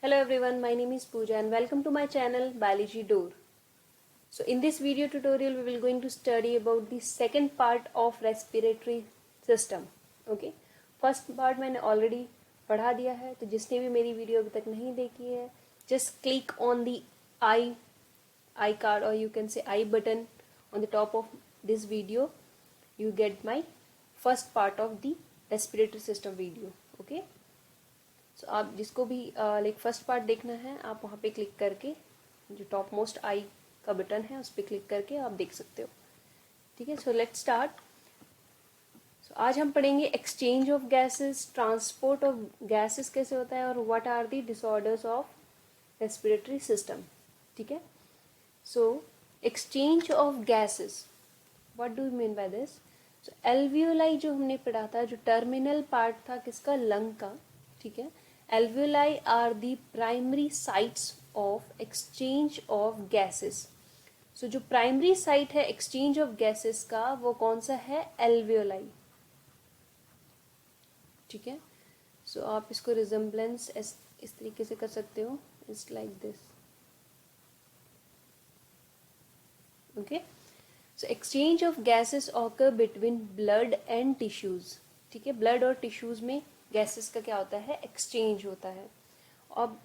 Hello everyone, my name is Pooja and welcome to my channel Biology Door. So in this video tutorial we will going to study about the second part of respiratory system. Okay, first part मैंने already पढ़ा दिया है, तो जिसने भी मेरी video अभी तक नहीं देखी है, just click on the I card or you can say I button on the top of this video. You get my first part of the respiratory system video. Okay. सो आप जिसको भी लाइक फर्स्ट पार्ट देखना है आप वहाँ पे click करके जो टॉप मोस्ट आई का बटन है उस पर क्लिक करके आप देख सकते हो. ठीक है, सो लेट्स स्टार्ट. सो आज हम पढ़ेंगे exchange of gases, transport of gases कैसे होता है और what are the disorders of respiratory system. ठीक है, so exchange of gases, what do you mean by this. So alveoli जो हमने पढ़ा था, जो टर्मिनल पार्ट था किसका, लंग का. ठीक है, alveoli are the primary sites of exchange of gases. so जो प्राइमरी साइट है एक्सचेंज ऑफ गैसेस का वो कौन सा है, alveoli. ठीक है, सो आप इसको रिजेम्बलेंस इस तरीके से कर सकते हो, it's like this. Okay, so exchange of gases occur between blood and tissues. ठीक है, ब्लड और टिश्यूज में गैसेस का क्या होता है, एक्सचेंज होता है. अब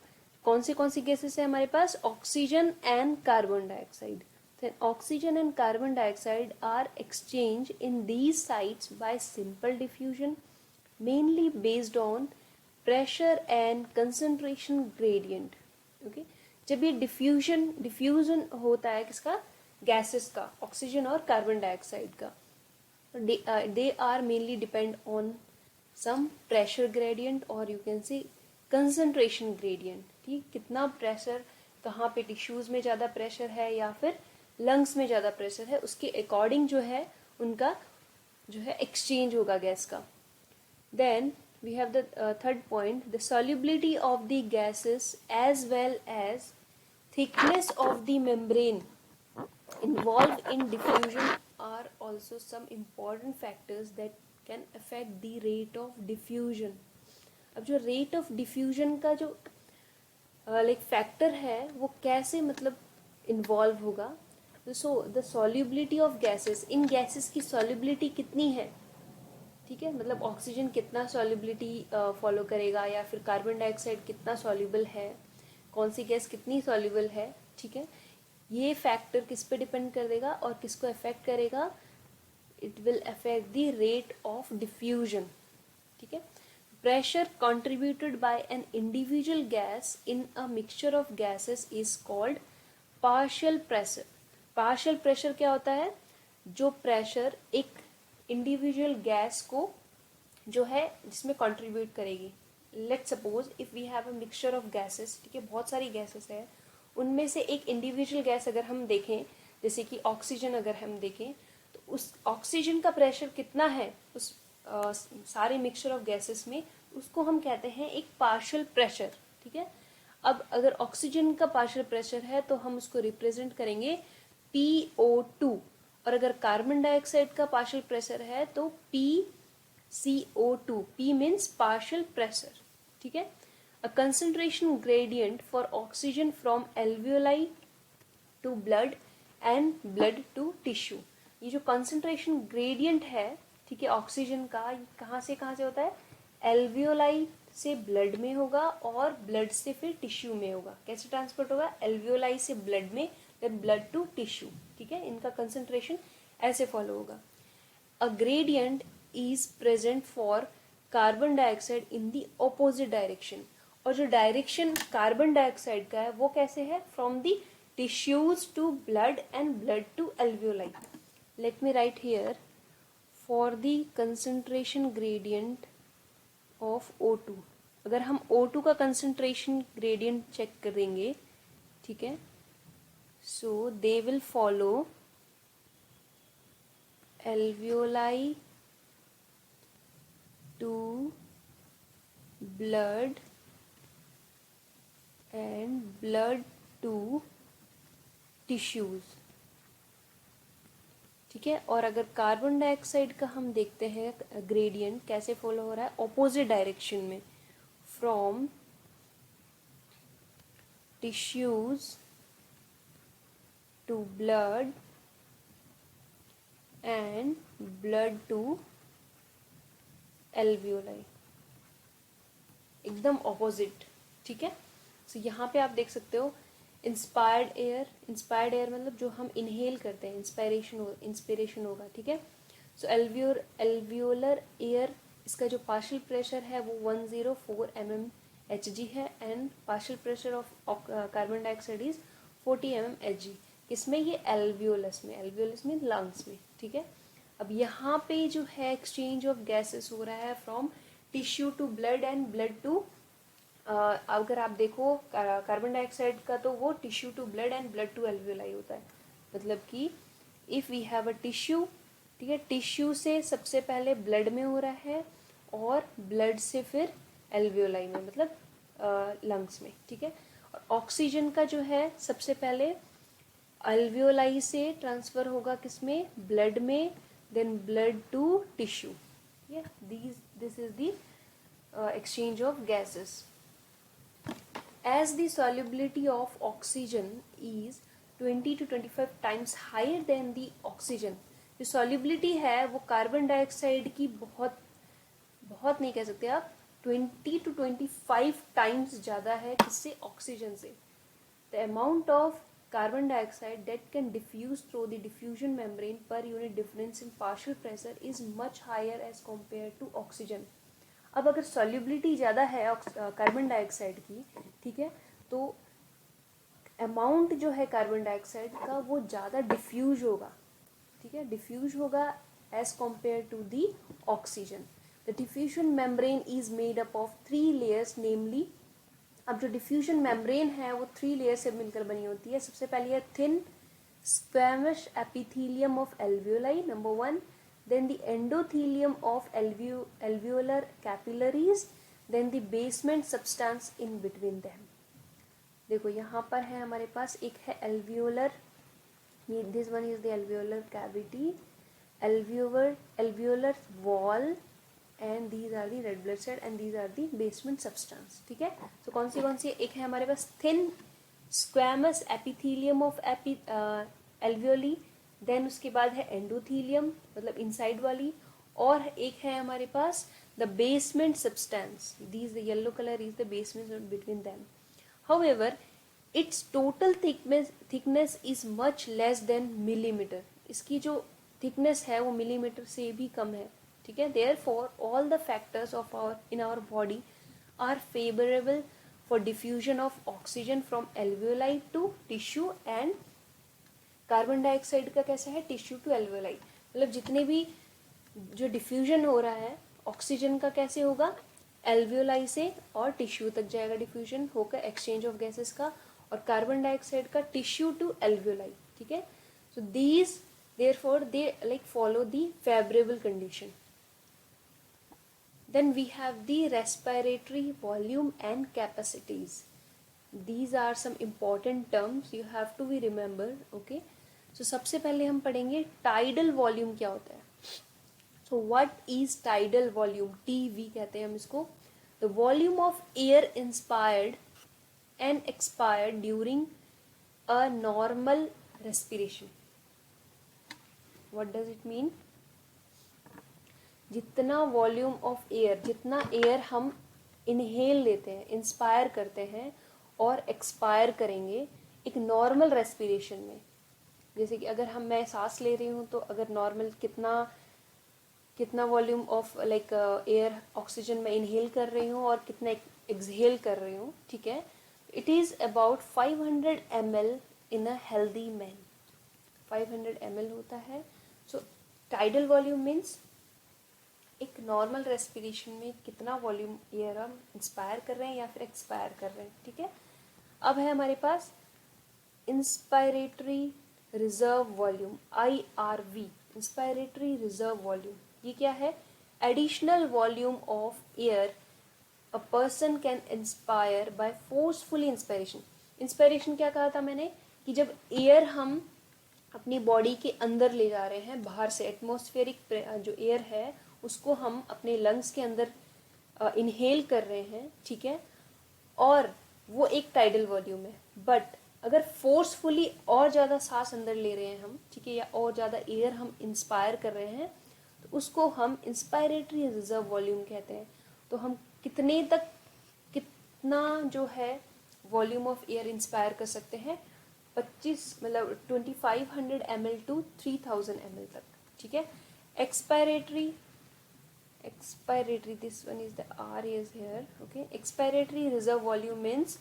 कौन सी गैसेस है हमारे पास, oxygen and carbon dioxide. Then oxygen and carbon dioxide are exchange in these sites by simple diffusion, mainly based on pressure and concentration gradient. Okay, जब ये डिफ्यूजन होता है किसका, गैसेस का, ऑक्सीजन और कार्बन डाइऑक्साइड का, they are mainly depend on some pressure gradient और you can say concentration gradient. ठीक, कितना प्रेशर, कहाँ पे टिश्यूज में ज़्यादा प्रेशर है या फिर लंग्स में ज़्यादा प्रेशर है, उसके अकॉर्डिंग जो है उनका जो है एक्सचेंज होगा गैस का. Then we have the third point, the solubility of the gases as well as thickness of the membrane involved in diffusion are also some important factors that can affect the rate of diffusion. अब जो rate of diffusion का जो like factor है वो कैसे मतलब involve होगा. So the solubility of gases, in gases की सॉल्युबिलिटी कितनी है. ठीक है, मतलब ऑक्सीजन कितना सॉल्युबिलिटी फॉलो करेगा या फिर कार्बन डाइऑक्साइड कितना सॉल्युबल है, कौन सी गैस कितनी सॉल्युबल है. ठीक है, ये फैक्टर किस पे डिपेंड कर देगा और किसको अफेक्ट करेगा, it will affect the rate of diffusion. ठीक है, pressure contributed by an individual gas in a mixture of gases is called partial pressure. partial pressure क्या होता है, जो प्रेशर एक इंडिविजुअल गैस को जो है जिसमें कंट्रीब्यूट करेगी. Let's suppose if we have a mixture of gases. ठीक है, बहुत सारी गैसेस है, उनमें से एक इंडिविजुअल गैस अगर हम देखें, जैसे कि ऑक्सीजन अगर हम देखें, तो उस ऑक्सीजन का प्रेशर कितना है उस सारे मिक्सचर ऑफ गैसेस में, उसको हम कहते हैं एक पार्शियल प्रेशर. ठीक है, अब अगर ऑक्सीजन का पार्शियल प्रेशर है तो हम उसको रिप्रेजेंट करेंगे PO2, और अगर कार्बन डाइऑक्साइड का पार्शियल प्रेशर है तो PCO2. P means partial pressure. ठीक है, a concentration gradient for oxygen from alveoli to blood and blood to tissue. ये जो concentration gradient है, ठीक है, ऑक्सीजन का, कहाँ से होता है, एल्वियोलाई से ब्लड में होगा और ब्लड से फिर टिश्यू में होगा. कैसे ट्रांसपोर्ट होगा, एल्वियोलाई से ब्लड में, देन ब्लड टू टिश्यू. ठीक है, इनका कंसंट्रेशन ऐसे फॉलो होगा. अ gradient is present for carbon dioxide in the opposite direction, और जो डायरेक्शन कार्बन डाइऑक्साइड का है वो कैसे है, from the tissues to blood and blood to alveoli. Let me write here, for the concentration gradient of O2, अगर हम O2 का कंसंट्रेशन ग्रेडियंट चेक करेंगे, ठीक है, so they will follow alveoli to blood and blood to tissues. ठीक है, और अगर कार्बन डाइऑक्साइड का हम देखते हैं ग्रेडियंट कैसे फॉलो हो रहा है, ऑपोजिट डायरेक्शन में, from tissues to blood and blood to alveoli, एकदम ऑपोजिट, ठीक है। सो यहाँ पे आप देख सकते हो इंस्पायर्ड एयर मतलब जो हम इनहेल करते हैं, इंस्पिरेशन होगा, ठीक है। सो एल्वियोलर एयर, इसका जो पार्शियल प्रेशर है वो 104 mmHg है, and partial pressure of carbon dioxide is 40 mmHg। किसमें? ये एल्वियोलस में लंग्स में, ठीक है। अब यहाँ पे जो है एक्सचेंज ऑफ गैसेस हो रहा है from tissue to blood and blood to, अगर आप देखो कार्बन डाइऑक्साइड का तो वो tissue to blood and blood to alveoli होता है। मतलब कि if we have a tissue, ठीक है, टिश्यू से सबसे पहले ब्लड में हो रहा है और ब्लड से फिर एल्वियोलाई में, मतलब लंग्स में, ठीक है। और ऑक्सीजन का जो है सबसे पहले एल्वियोलाई से ट्रांसफर होगा किसमें? ब्लड में, then blood to tissue. This is the exchange of gases. As the solubility of oxygen is 20 to 25 times higher than the oxygen, जो solubility है वो कार्बन डाइऑक्साइड की बहुत नहीं कह सकते आप, 20 to 25 times ज़्यादा है किससे? ऑक्सीजन से। The amount of carbon dioxide that can diffuse through the diffusion membrane per unit difference in partial pressure is much higher as compared to oxygen. अब अगर सॉल्युबिलिटी ज़्यादा है कार्बन डाइऑक्साइड की, ठीक है, तो अमाउंट जो है कार्बन डाइऑक्साइड का वो ज़्यादा डिफ्यूज होगा, ठीक है, डिफ्यूज होगा as compare to the oxygen. The diffusion membrane is made up of 3 layers, namely, अब जो डिफ्यूजन मेम्ब्रेन है वो 3 लेयर से मिलकर बनी होती है। सबसे पहली है thin squamous epithelium of alveoli, number 1, then the endothelium of alveolar capillaries, then the basement substance in between them. देखो यहाँ पर है हमारे पास, एक है alveolar, this one is the alveolar cavity, alveolar wall, and these are the red blood cell and these are the basement substance, ठीक है। तो कौन सी एक है हमारे पास thin squamous epithelium of alveoli, then उसके बाद है एंडोथीलियम मतलब इनसाइड वाली, और एक है हमारे पास the basement substance, these the yellow colour is the basement between them. However its total thickness is much less than millimetre, इसकी जो थिकनेस है वो मिलीमीटर से भी कम है, ठीक है। Therefore all the factors of in our body are favourable for diffusion of oxygen from alveoli to tissue, and carbon dioxide का कैसा है? टिश्यू टू एल्वियोलाई, मतलब जितने भी जो डिफ्यूजन हो रहा है ऑक्सीजन का कैसे होगा? एल्वियोलाई से और टिश्यू तक जाएगा डिफ्यूजन होकर एक्सचेंज ऑफ गैसेस का, और कार्बन डाइऑक्साइड का टिश्यू टू एल्वियोलाई, ठीक है। So these therefore they like follow the favourable condition. Then we have the respiratory volume and capacities. These are some important terms you have to be remember, okay. So सबसे पहले हम पढ़ेंगे tidal volume क्या होता है। So what is tidal volume? TV कहते हैं हम इसको। The volume of air inspired and expired during a normal respiration. What does it mean? जितना वॉल्यूम ऑफ एयर, जितना एयर हम इनहेल लेते हैं, इंस्पायर करते हैं और एक्सपायर करेंगे एक नॉर्मल रेस्पिरेशन में, जैसे कि अगर मैं सांस ले रही हूँ तो अगर नॉर्मल कितना volume of like air oxygen मैं इनहेल कर रही हूँ और कितना एक्सहेल कर रही हूँ, ठीक है। It is about 500 ml in a healthy man, 500 ml होता है। सो टाइडल वॉल्यूम मीन्स एक नॉर्मल रेस्पिरेशन में कितना वॉल्यूम एयर हम इंस्पायर कर रहे हैं या फिर एक्सपायर कर रहे हैं, ठीक है। अब है हमारे पास inspiratory reserve volume, IRV, inspiratory reserve volume. ये क्या है? Additional volume of air a person can inspire by forcefully inspiration. Inspiration क्या कहा था मैंने कि जब एयर हम अपनी बॉडी के अंदर ले जा रहे हैं, बाहर से एटमॉस्फेरिक जो एयर है उसको हम अपने लंग्स के अंदर इनहेल कर रहे हैं, ठीक है। और वो एक टाइडल वॉल्यूम है। बट अगर फोर्सफुली और ज़्यादा सांस अंदर ले रहे हैं हम, ठीक है, या और ज़्यादा एयर हम इंस्पायर कर रहे हैं, तो उसको हम इंस्पायरेटरी रिजर्व वॉल्यूम कहते हैं। तो हम कितने तक, कितना जो है वॉल्यूम ऑफ एयर इंस्पायर कर सकते हैं, 25 मतलब 2500 ml टू 3000 ml तक, ठीक है। Expiratory, this one is the R is here, okay. Expiratory reserve volume means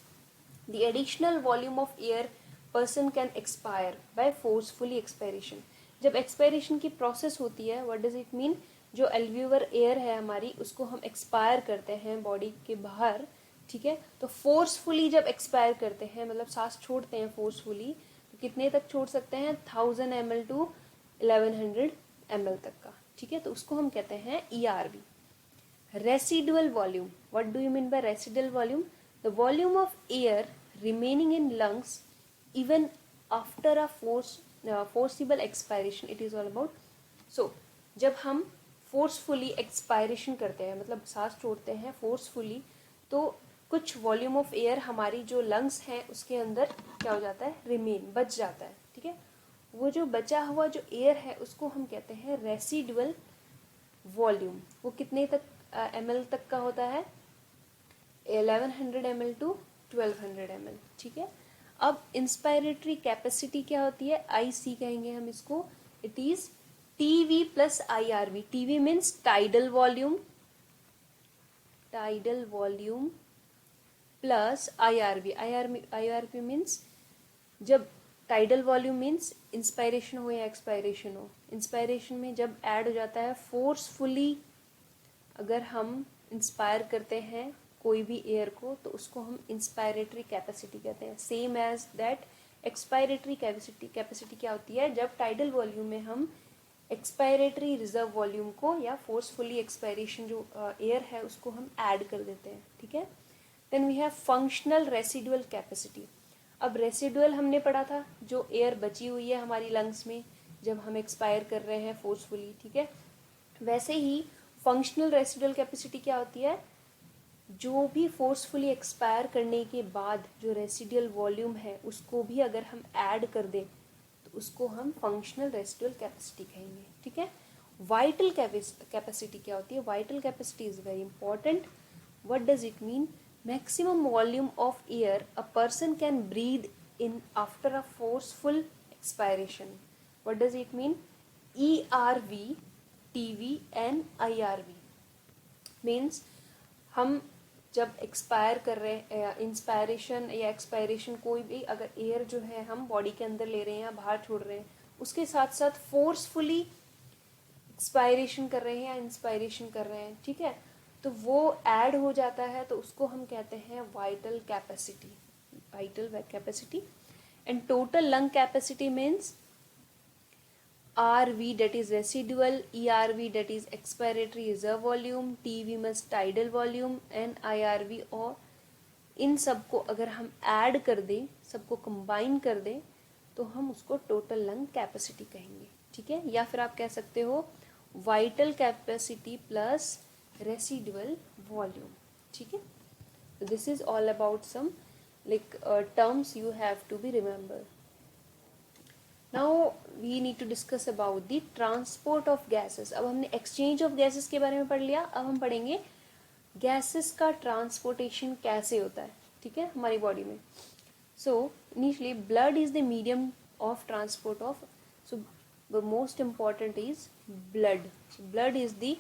the additional volume of air person can expire by forcefully expiration. जब expiration की process होती है, व्हाट डज इट मीन, जो alveolar air है हमारी उसको हम expire करते हैं बॉडी के बाहर, ठीक है। तो फोर्सफुली जब एक्सपायर करते हैं, मतलब सांस छोड़ते हैं फोर्सफुली, तो कितने तक छोड़ सकते हैं, 1000 ml टू 1100 ml तक का, ठीक है। तो उसको हम कहते हैं ERV। Residual volume, what do you mean by residual volume? The volume of air remaining in lungs even after a forcible expiration, it is all about. So जब हम forcefully expiration करते हैं, मतलब सांस छोड़ते हैं forcefully, तो कुछ वॉल्यूम ऑफ एयर हमारी जो लंग्स हैं उसके अंदर क्या हो जाता है, रिमेन, बच जाता है, ठीक है। वो जो बचा हुआ जो एयर है उसको हम कहते हैं रेसिडुअल वॉल्यूम। वो कितने तक ml तक का होता है, 1100 ml टू 1200 ml, ठीक है। अब इंस्पायरेटरी कैपेसिटी क्या होती है, IC कहेंगे हम इसको। It is TV plus IRV। TV means tidal volume, tidal volume plus IRV means जब टाइडल वॉल्यूम मीन्स इंस्पायरेशन हो या एक्सपायरेशन हो, इंस्पायरेशन में जब ऐड हो जाता है फोर्सफुली, अगर हम इंस्पायर करते हैं कोई भी एयर को तो उसको हम इंस्पायरेटरी कैपेसिटी कहते हैं। Same as that expiratory capacity क्या होती है, जब टाइडल वॉल्यूम में हम एक्सपायरेटरी रिजर्व वॉल्यूम को या फोर्सफुली एक्सपायरेशन जो एयर है उसको हम ऐड कर देते हैं, ठीक है। Then we have functional residual capacity. अब रेसिडुअल हमने पढ़ा था, जो एयर बची हुई है हमारी लंग्स में जब हम एक्सपायर कर रहे हैं फोर्सफुली, ठीक है। वैसे ही फंक्शनल रेसिडुअल कैपेसिटी क्या होती है, जो भी फोर्सफुली एक्सपायर करने के बाद जो रेसिडुअल वॉल्यूम है उसको भी अगर हम ऐड कर दें तो उसको हम फंक्शनल रेसिडुअल कैपेसिटी कहेंगे, ठीक है। वाइटल कैपेसिटी क्या होती है, vital capacity is very important. What does it mean, maximum volume of air a person can breathe in after a forceful expiration. What does it mean, ERV, TV and IRV means हम जब expire कर रहे हैं, inspiration या expiration, कोई भी अगर air जो है हम बॉडी के अंदर ले रहे हैं या बाहर छोड़ रहे हैं, उसके साथ साथ फोर्सफुली एक्सपायरेशन कर रहे हैं या इंस्पायरेशन कर रहे हैं, ठीक है, तो वो ऐड हो जाता है, तो उसको हम कहते हैं vital capacity, vital capacity. And total lung capacity means RV that is residual, ERV that is expiratory reserve volume, TV means tidal volume and IRV, और इन सबको अगर हम ऐड कर दें, सबको कंबाइन कर दें, तो हम उसको टोटल लंग कैपेसिटी कहेंगे, ठीक है। या फिर आप कह सकते हो vital capacity plus residual volume, ठीक है। This is all about some like terms you have to be remember. Now we need to discuss about the transport of gases. अब हमने एक्सचेंज ऑफ गैसेस के बारे में पढ़ लिया, अब हम पढ़ेंगे गैसेस का ट्रांसपोर्टेशन कैसे होता है, ठीक है, हमारी बॉडी में। So initially blood is the medium of transport of, so the most important is blood. Blood is the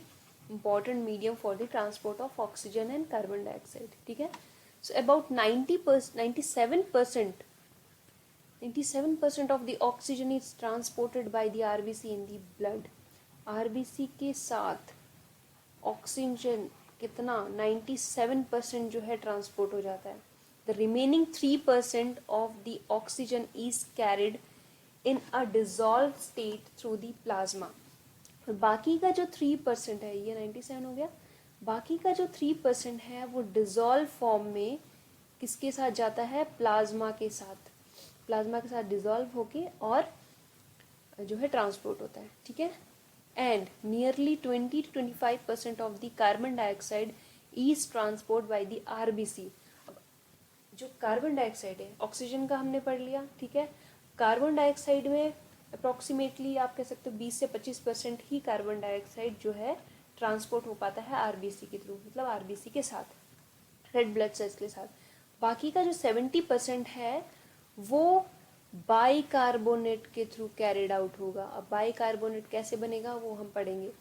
important medium for the transport of oxygen and carbon dioxide, ठीक है। So about 97% of the oxygen is transported by the RBC in the blood। RBC के साथ oxygen कितना 97% जो है transport हो जाता है। The remaining 3% of the oxygen is carried in a dissolved state through the plasma। और बाकी का जो 3% है, ये 97 हो गया, बाकी का जो 3% है वो डिजॉल्व फॉर्म में किसके साथ जाता है, प्लाज्मा के साथ, प्लाज्मा के साथ डिजॉल्व होके और जो है ट्रांसपोर्ट होता है, ठीक है। And nearly 20 to 25% of the carbon dioxide is transport by the RBC। जो कार्बन डाइऑक्साइड है, ऑक्सीजन का हमने पढ़ लिया, ठीक है। कार्बन डाइऑक्साइड में अप्रॉक्सीमेटली आप कह सकते हो 20 से 25% ही कार्बन डाइऑक्साइड जो है ट्रांसपोर्ट हो पाता है आरबीसी के थ्रू, मतलब आरबीसी के साथ, रेड ब्लड सेल्स के साथ। बाकी का जो 70% है वो बाइकार्बोनेट के थ्रू कैरिड आउट होगा। अब बाइकार्बोनेट कैसे बनेगा वो हम पढ़ेंगे।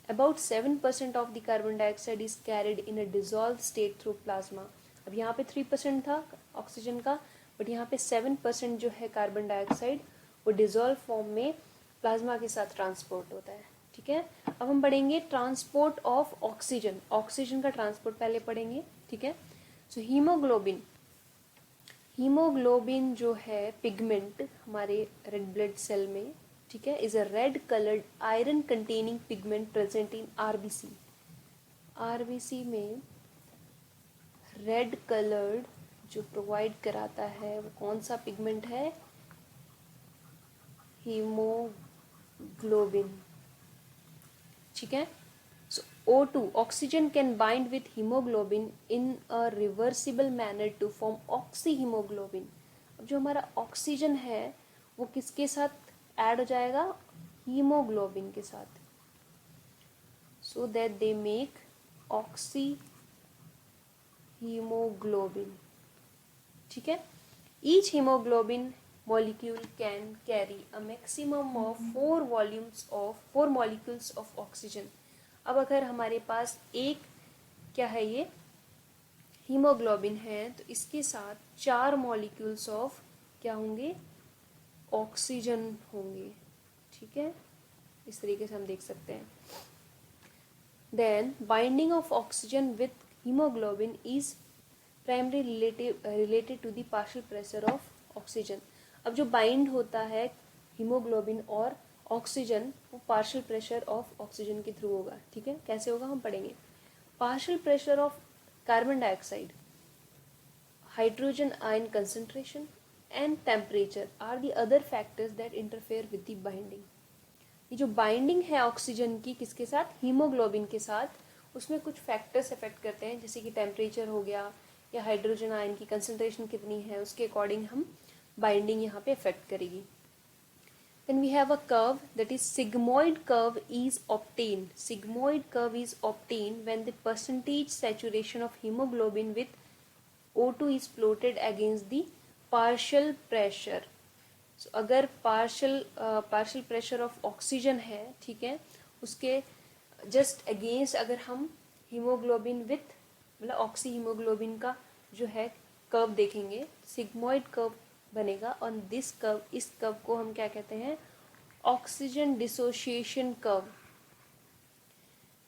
About 7% of the carbon dioxide is carried in a dissolve state through plasma. अब यहाँ पे 3% था ऑक्सीजन का, बट यहाँ पे 7% जो है कार्बन डाइऑक्साइड वो डिजॉल्व फॉर्म में प्लाज्मा के साथ ट्रांसपोर्ट होता है, ठीक है। अब हम पढ़ेंगे ट्रांसपोर्ट ऑफ ऑक्सीजन, ऑक्सीजन का ट्रांसपोर्ट पहले पढ़ेंगे, ठीक है। सो हीमोग्लोबिन, हीमोग्लोबिन जो है पिगमेंट हमारे रेड ब्लड सेल में, ठीक है, is a red coloured iron containing pigment present in RBC. RBC में रेड कलर्ड जो प्रोवाइड कराता है वो कौन सा पिगमेंट है? हीमोग्लोबिन, ठीक है। So O2 oxygen can bind with haemoglobin in a reversible manner to form oxyhaemoglobin. अब जो हमारा ऑक्सीजन है वो किसके साथ ऐड हो जाएगा? हीमोग्लोबिन के साथ, so that they make oxy haemoglobin, ठीक है। Each haemoglobin molecule can carry a maximum of 4 molecules of oxygen। अब अगर हमारे पास एक क्या है ये हीमोग्लोबिन है तो इसके साथ 4 मॉलिक्यूल्स ऑफ क्या होंगे? ऑक्सीजन होंगे, ठीक है। इस तरीके से हम देख सकते हैं। Then binding of oxygen with haemoglobin is primary related to the partial pressure of oxygen. अब जो बाइंड होता है हीमोग्लोबिन और ऑक्सीजन वो पार्शियल प्रेशर ऑफ ऑक्सीजन के थ्रू होगा, ठीक है। कैसे होगा हम पढ़ेंगे। Partial pressure of carbon dioxide, hydrogen ion concentration and temperature are the other factors that interfere with the binding. ये जो बाइंडिंग है ऑक्सीजन की किसके साथ? हीमोग्लोबिन के साथ, उसमें कुछ फैक्टर्स इफेक्ट करते हैं, जैसे कि टेम्परेचर हो गया या हाइड्रोजन आयन की कंसंट्रेशन कितनी है, उसके अकॉर्डिंग हम बाइंडिंग यहाँ पे इफेक्ट करेगी। Then we have a curve, that is sigmoid curve is obtained. Sigmoid curve is obtained when the percentage saturation of hemoglobin with O2 is plotted against the partial pressure. So अगर partial pressure of oxygen है, ठीक है, उसके just against अगर हम hemoglobin with मतलब oxy haemoglobin का जो है कर्व देखेंगे, सिग्मोइड कर्व बनेगा। और दिस कर्व, इस कर्व को हम क्या कहते हैं? Oxygen dissociation curve,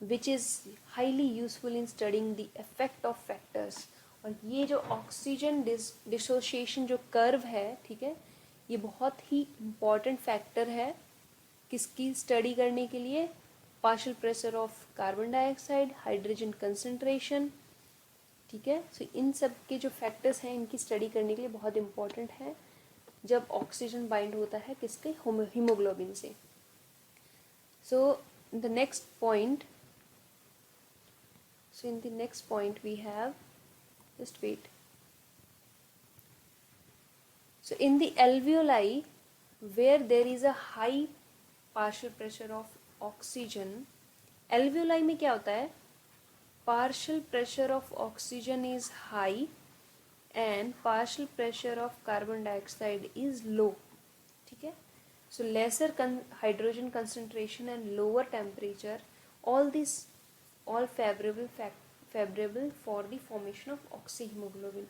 which is highly useful in studying the effect of factors. और ये जो ऑक्सीजन डिसोसिएशन जो कर्व है, ठीक है, ये बहुत ही इम्पॉर्टेंट फैक्टर है किसकी स्टडी करने के लिए? Partial pressure of carbon dioxide, hydrogen concentration, ठीक है। सो इन सब के जो फैक्टर्स हैं इनकी स्टडी करने के लिए बहुत इंपॉर्टेंट है जब ऑक्सीजन बाइंड होता है किसके? हीमोग्लोबिन से। So the next point, so in the next point we have, just wait. So in the alveoli where there is a high partial pressure of oxygen, alveoli में क्या होता है? Partial pressure of oxygen is high and partial pressure of carbon dioxide is low, ठीक है। So lesser hydrogen concentration and lower temperature, all favorable for the formation of oxyhemoglobin।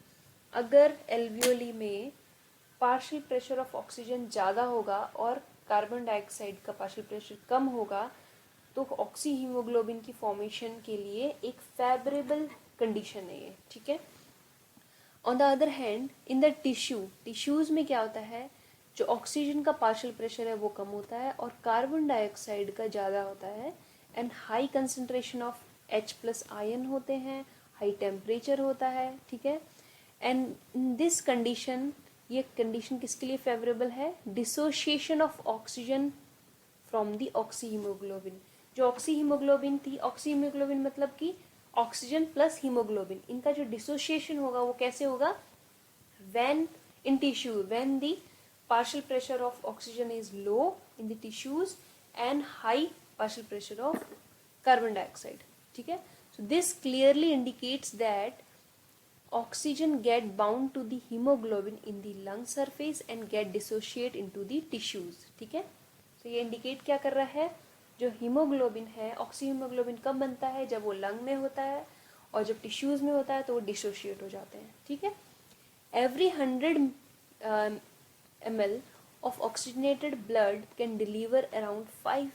अगर alveoli में partial pressure of oxygen ज़्यादा होगा और carbon dioxide का partial pressure कम होगा तो ऑक्सीहीमोग्लोबिन की फॉर्मेशन के लिए एक फेवरेबल कंडीशन है ये, ठीक है। On the other hand in the tissues में क्या होता है? जो ऑक्सीजन का पार्शियल प्रेशर है वो कम होता है और कार्बन डाइऑक्साइड का ज़्यादा होता है, and high concentration of H+ ion होते हैं, हाई टेम्परेचर होता है, ठीक है। एंड इन दिस कंडीशन, ये कंडीशन किसके लिए फेवरेबल है? Dissociation of oxygen from the oxyhaemoglobin. जो ऑक्सीहीमोग्लोबिन थी, ऑक्सीहीमोग्लोबिन मतलब कि ऑक्सीजन प्लस हीमोग्लोबिन, इनका जो डिसोशिएशन होगा वो कैसे होगा? when in tissue, when the partial pressure of oxygen is low in the tissues and high partial pressure of carbon dioxide. ठीक है, so this clearly indicates that oxygen get bound to the hemoglobin in the lung surface and get dissociate into the tissues. ठीक है, तो ये indicate क्या कर रहा है, जो हीमोग्लोबिन है, ऑक्सी हीमोग्लोबिन कब बनता है, जब वो लंग में होता है, और जब टिश्यूज में होता है तो वो डिसोशिएट हो जाते हैं. ठीक है, every 100 ml of oxygenated blood can deliver around 5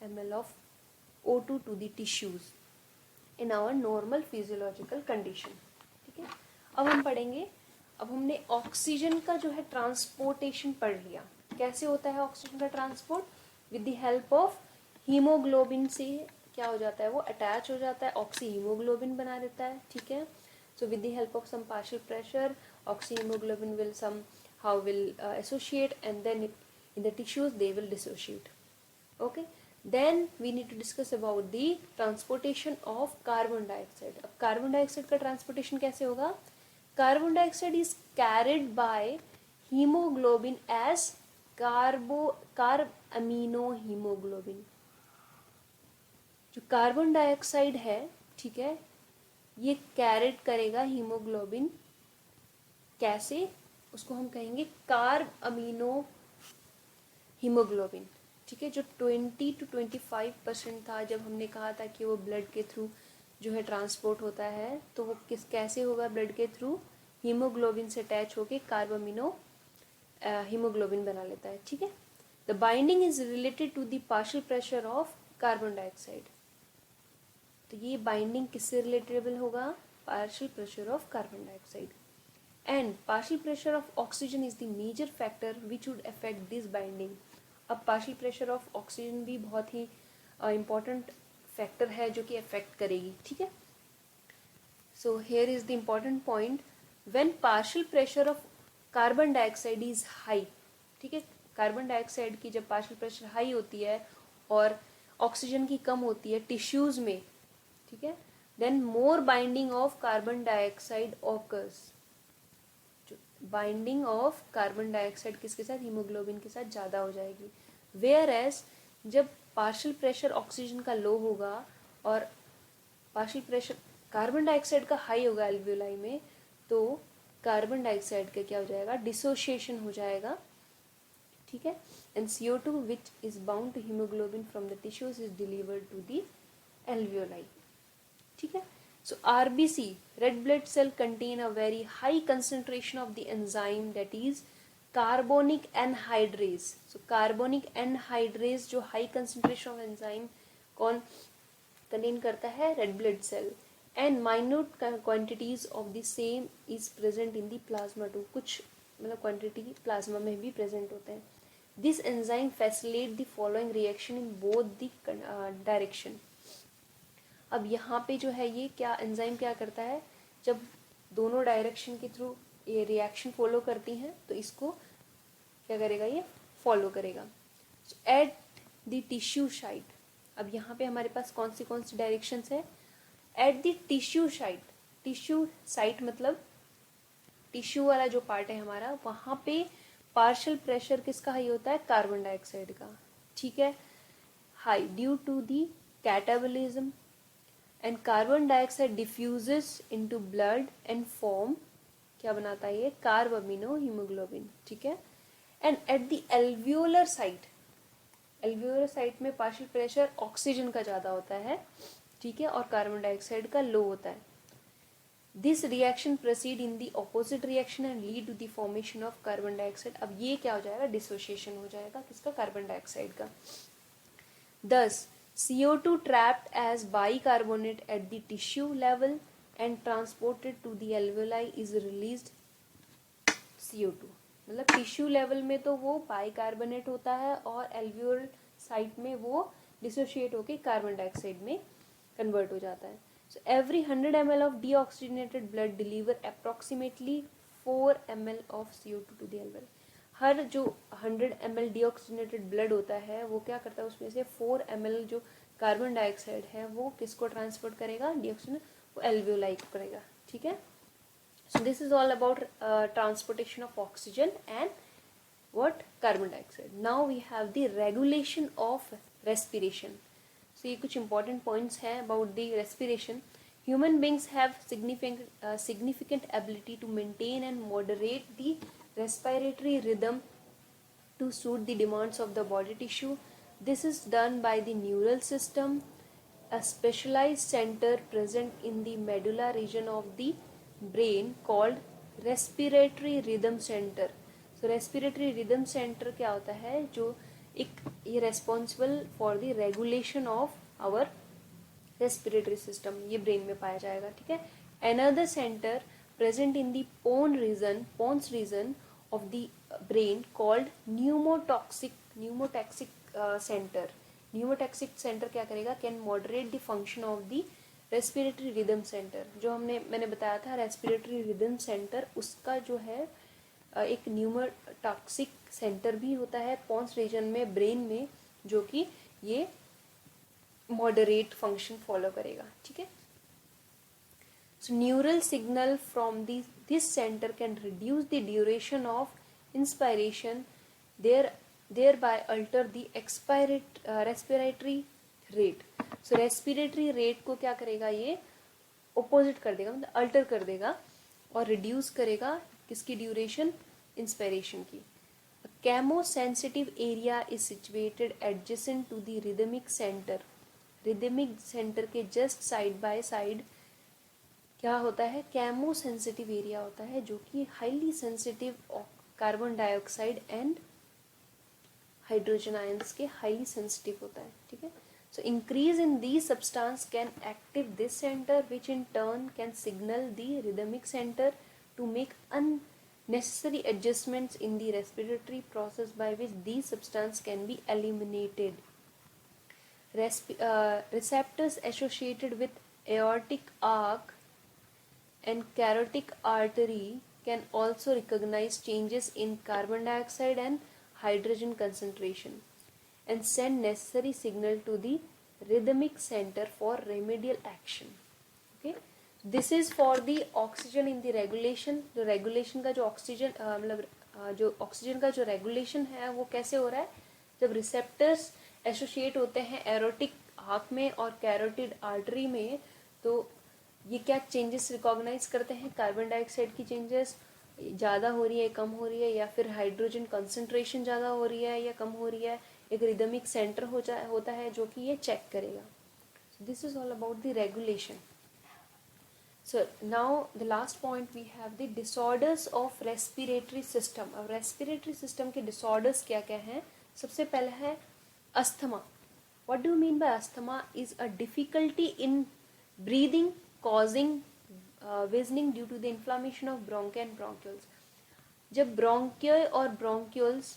ml of O2 to the tissues in our normal physiological condition. ठीक है, अब हम पढ़ेंगे, अब हमने ऑक्सीजन का जो है ट्रांसपोर्टेशन पढ़ लिया. कैसे होता है ऑक्सीजन का transport, with the help of haemoglobin से क्या हो जाता है, वो अटैच हो जाता है, ऑक्सी हीमोग्लोबिन बना देता है. ठीक है, so with the help of some partial pressure oxyhemoglobin will somehow will associate, and then in the tissues they will dissociate. Okay, then we need to discuss about the transportation of carbon dioxide. अब carbon dioxide का transportation कैसे होगा, carbon dioxide is carried by hemoglobin as कार्बोअमीनोहीमोग्लोबिन. जो carbon dioxide है, ठीक है, ये carat करेगा हीमोग्लोबिन, कैसे, उसको हम कहेंगे कार्ब अमीनो हीमोग्लोबिन. ठीक है, जो 20 to 25% था, जब हमने कहा था कि वो ब्लड के थ्रू जो है ट्रांसपोर्ट होता है, तो वो कैसे होगा, ब्लड के थ्रू हीमोग्लोबिन से अटैच होके कार्ब अमीनो हीमोग्लोबिन बना लेता है. ठीक है, the binding is related to the partial pressure of carbon dioxide. तो ये बाइंडिंग किससे रिलेटेबल होगा, partial pressure of carbon dioxide. And partial pressure of oxygen is the major factor which would affect this binding. अब partial pressure of oxygen भी बहुत ही important factor है जो कि अफेक्ट करेगी. ठीक है, so here is the important point, when partial pressure of carbon dioxide is high. ठीक है, कार्बन डाइऑक्साइड की जब पार्शियल प्रेशर हाई होती है और ऑक्सीजन की कम होती है टिश्यूज में, ठीक है, then more binding of carbon dioxide occurs. Binding of carbon dioxide किसके साथ, हीमोग्लोबिन के साथ ज़्यादा हो जाएगी. वेयर एज जब पार्शियल प्रेशर ऑक्सीजन का लो होगा और पार्शियल प्रेशर कार्बन डाइऑक्साइड का हाई होगा एल्वियोलाई में, तो कार्बन डाइऑक्साइड का क्या हो जाएगा, डिसोशिएशन हो जाएगा. ठीक है, and CO2 which is bound to haemoglobin from the tissues is delivered to the alveoli. ठीक है, so RBC, red blood cell, contain a very high concentration of the enzyme that is carbonic anhydrase. So carbonic anhydrase जो high concentration of enzyme कौन contain करता है, red blood cell, and minute quantities of the same is present in the plasma too. कुछ मतलब quantity plasma में भी present होते हैं. This enzyme facilitate the following reaction in both the direction. अब यहाँ पे जो है ये क्या एंजाइम क्या करता है, जब दोनों डायरेक्शन के थ्रू ये रिएक्शन फॉलो करती हैं तो इसको क्या करेगा, ये फॉलो करेगा. एट द टिश्यू साइट, अब यहाँ पे हमारे पास कौन सी डायरेक्शंस है, at the tissue site. Tissue site मतलब टिश्यू वाला जो पार्ट है हमारा, वहाँ पे पार्शियल प्रेशर किसका हाई होता है, कार्बन डाइऑक्साइड का. ठीक है, high due to the catabolism, and carbon dioxide diffuses into blood and form क्या बनाता है ये, कार्ब अमीनो हीमोग्लोबिन. ठीक है, and at the alveolar site, alveolar site में पार्शियल प्रेशर ऑक्सीजन का ज़्यादा होता है. ठीक है, और कार्बन डाइऑक्साइड का लो होता है. This reaction proceed in the opposite reaction and lead to the formation of carbon dioxide. अब ये क्या हो जाएगा, डिसोसिएशन हो जाएगा किसका, कार्बन डाइऑक्साइड का. Thus, CO2 trapped as bicarbonate at the tissue level and transported to the alveoli is released CO2. मतलब टिश्यू लेवल में तो वो बाइकार्बोनेट होता है और एल्वियोल साइट में वो डिसोशिएट होकर कार्बन डाइऑक्साइड में कन्वर्ट हो जाता है. So every 100 ml of deoxygenated blood deliver approximately 4 ml of CO2 to the alveoli. हर जो 100 ml डीऑक्सीजनेटेड ब्लड होता है वो क्या करता है, उसमें से 4 ml जो कार्बन डाइऑक्साइड है वो किसको ट्रांसपोर्ट करेगा, डीऑक्सीजन, वो एल्वियोलाई को करेगा. ठीक है, So this is all about transportation of oxygen and what, carbon dioxide. Now we have the regulation of respiration. So ये कुछ important points हैं about the respiration. Human beings have significant ability to maintain and moderate the respiratory rhythm to suit the demands of the body tissue. This is done by the neural system, a specialized center present in the medulla region of the brain called respiratory rhythm center. So respiratory rhythm center क्या होता है, जो एक ये responsible for the regulation of our respiratory system, ये brain में पाया जाएगा, ठीक है. Another center present in the pons region of the brain called pneumotaxic center. Pneumotaxic center क्या करेगा, can moderate the function of the respiratory rhythm center. जो मैंने बताया था respiratory rhythm center, उसका जो है एक न्यूमोटॉक्सिक सेंटर भी होता है पॉन्स रीजन में ब्रेन में, जो कि ये मॉडरेट फंक्शन फॉलो करेगा, ठीक है. So neural signal from this center can reduce the duration of inspiration, thereby alter the respiratory rate. So respiratory rate को क्या करेगा, ये opposite कर देगा, मतलब alter कर देगा और reduce करेगा किसकी duration, inspiration की. A chemosensitive area is situated adjacent to the rhythmic center. Rhythmic center के just side by side क्या होता है, कैमो सेंसिटिव एरिया होता है, जो कि highly sensitive carbon dioxide and hydrogen ions के हाईली सेंसिटिव होता है, ठीक है. So increase in the substance can active this centre which in turn can signal the rhythmic centre to make unnecessary adjustments in the respiratory process by which these substances can be eliminated. Receptors associated with aortic arc and carotid artery can also recognize changes in carbon dioxide and hydrogen concentration and send necessary signal to the rhythmic center for remedial action. Okay, this is for the oxygen in the regulation. जो regulation का जो oxygen मतलब जो oxygen का जो regulation है वो कैसे हो रहा है, जब receptors associate होते हैं aortic arc में और carotid artery में, तो ये क्या चेंजेस रिकॉग्नाइज करते हैं, कार्बन डाइऑक्साइड की चेंजेस ज़्यादा हो रही है, कम हो रही है, या फिर हाइड्रोजन कंसंट्रेशन ज़्यादा हो रही है या कम हो रही है. एक रिदमिक सेंटर होता है जो कि ये चेक करेगा. This is all about the regulation. So now the last point we have the disorders of respiratory system. अब रेस्पिरेटरी सिस्टम के डिसऑर्डर्स क्या क्या हैं. सबसे पहला है asthma. What do you mean by asthma? Is a difficulty in breathing causing wheezing due to the inflammation of bronchi and bronchioles. जब bronchi और bronchioles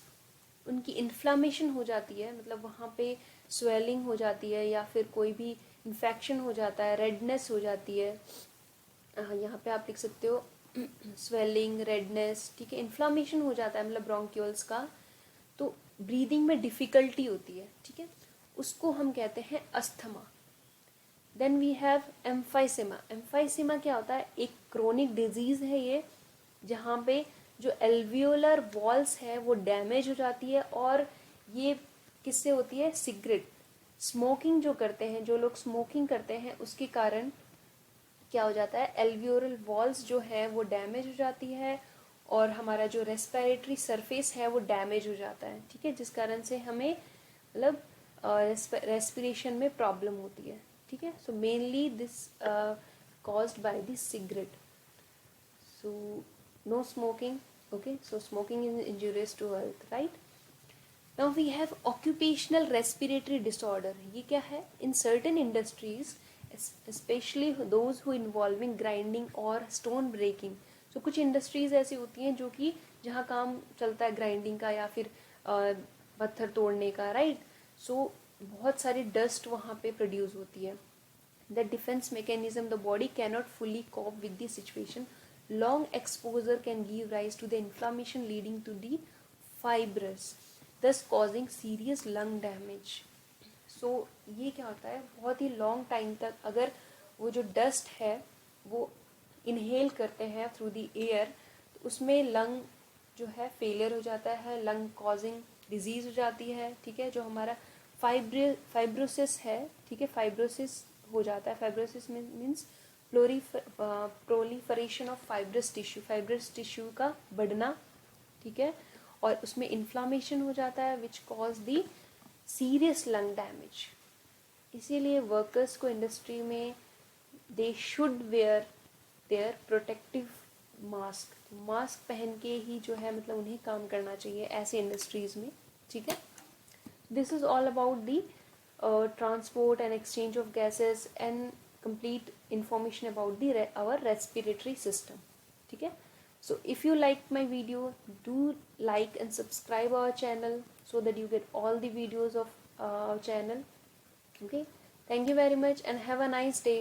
उनकी इन्फ्लामेशन हो जाती है, मतलब वहाँ पे स्वेलिंग हो जाती है या फिर कोई भी इन्फेक्शन हो जाता है, रेडनेस हो जाती है, यहाँ पे आप लिख सकते हो स्वेलिंग, रेडनेस, ठीक है, इन्फ्लामेशन हो जाता है मतलब ब्रोंक्यूल्स का, तो ब्रीदिंग में डिफिकल्टी होती है, ठीक है, उसको हम कहते हैं asthma. Then we have emphysema. Emphysema क्या होता है, एक क्रोनिक डिजीज है ये, जहाँ पे जो एल्वियोलर वॉल्स है वो डैमेज हो जाती है, और ये किससे होती है, सिगरेट स्मोकिंग जो करते हैं, जो लोग स्मोकिंग करते हैं उसके कारण क्या हो जाता है, एल्वियोलर वॉल्स जो है वो डैमेज हो जाती है, और हमारा जो रेस्पिरेटरी सरफेस है वो डैमेज हो जाता है, ठीक है, जिस कारण से हमें मतलब रेस्पिरेशन में प्रॉब्लम होती है, ठीक है. So mainly this caused by the cigarette. So no smoking. Okay, so smoking is injurious to health, right? Now we have occupational respiratory disorder. ये क्या है? In certain industries, especially those who involving grinding or stone breaking. So कुछ industries ऐसी होती हैं जो कि जहाँ काम चलता है grinding का या फिर पत्थर तोड़ने का, right? So बहुत सारी डस्ट वहाँ पे प्रोड्यूस होती है. The defence mechanism, the body cannot fully cope with the situation. Long exposure can give rise to the inflammation leading to the fibrous, thus causing serious lung damage. So ये क्या होता है, बहुत ही long time तक अगर वो जो dust है वो इनहेल करते हैं थ्रू द एयर, तो उसमें लंग जो है फेलियर हो जाता है, लंग कॉजिंग डिजीज़ हो जाती है, ठीक है। जो हमारा फाइब्रोसिस है, ठीक है, फाइब्रोसिस हो जाता है। Fibrosis means proliferation of fibrous tissue का बढ़ना, ठीक है, और उसमें इन्फ्लामेशन हो जाता है which cause the serious lung damage. इसीलिए वर्कर्स को इंडस्ट्री में they should wear their protective mask, mask पहन के ही जो है मतलब उन्हें काम करना चाहिए ऐसे इंडस्ट्रीज़ में, ठीक है। This is all about the transport and exchange of gases and complete information about the our respiratory system, ठीक है। So if you like my video, do like and subscribe our channel so that you get all the videos of our channel. Okay, thank you very much and have a nice day.